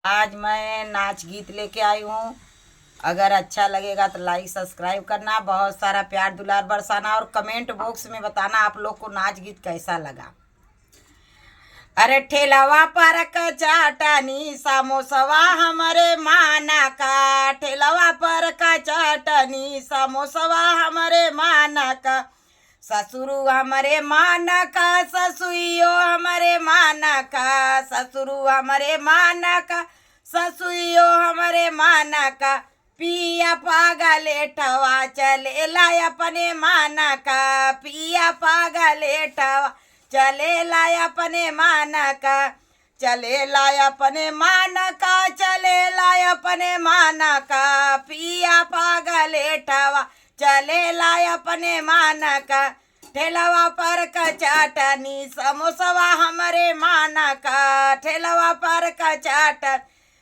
आज मैं नाच गीत लेके आई हूँ। अगर अच्छा लगेगा तो लाइक सब्सक्राइब करना, बहुत सारा प्यार दुलार बरसाना और कमेंट बॉक्स में बताना आप लोग को नाच गीत कैसा लगा। अरे ठेलावा पर का चाटनी समोसवा हमारे माना का, ठेलावा पर का चाटनी समोसवा हमारे माना का, ससुरु हमारे माना का, ससुइयो हमारे माना का, ससुरु हमारे माना का, ससुइयो हमारे माना का, पिया पागले ठवा चले लाय अपने माना का, पिया पागले ठवा चले लाय अपने माना का, चले लाय अपने माना का, चले लाय अपने माना का, पिया पागले ठवा चले लाय अपने माना का, ठेलावा पर का चाटनी समोसवा हमारे माना का, ठेलावा पर का चाटन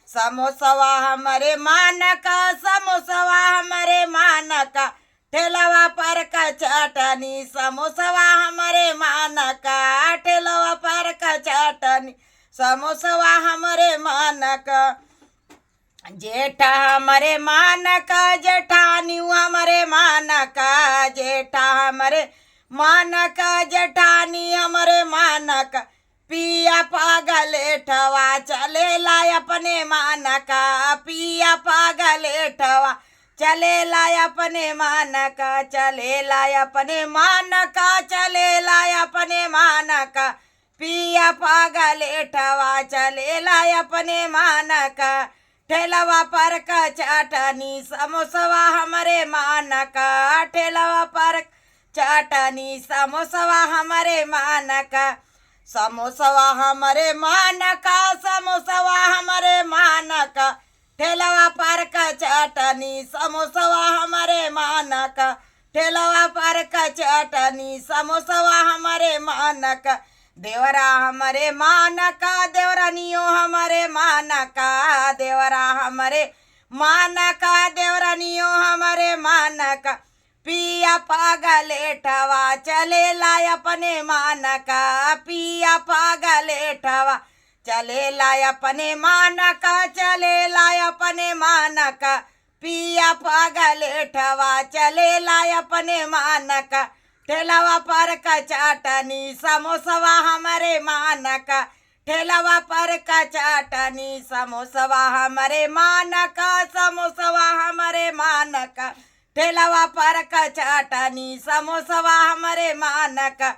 समोसवा हमारे माना का, समोसवा हमारे माना का, ठेलावा पर का चाटनी समोसवा हमारे माना का, ठेलावा पर का चाटनी समोसवा हमारे माना का, जेठा हमारे माना का, जेठानी हमारे माना का, जेठा हमारे माना का, जेठानी हमारे माना का, पिया पागले ठवा चले लाय अपने माना का, पिया पागले ठवा चले लाय अपने माना का, चले लाय अपने माना का, चले लाय अपने माना का, पिया पागले ठवा चले लाय अपने माना का, ठेलावा पर का चाटनी समोसवा हमारे माना का, ठेलावा पर चाटनी समोसवा हमारे माना का, समोसवा हमारे माना का, समोसवा हमारे माना का, ठेलावा पर का चाटनी समोसवा हमारे माना का, ठेलावा पर का चाटनी समोसवा हमारे माना का, देवरा हमारे माना का, देवरानियो हमारे माना का, देवरा हमारे माना का, देवरानियो हमारे माना का, पिया पागले ठवा चले लाय अपने माना का, पिया पागले ठवा चले लाय अपने माना का, चले लाय अपने माना का, पिया पागले ठवा चले लाय अपने माना का, ठेलावा पर का चाटनी समोसवा हमारे माना का, ठेलावा पर का चाटनी समोसवा हमारे माना का, समोसवा हमारे माना का, ठेलावा पर का चाटनी समोसवा हमारे माना का,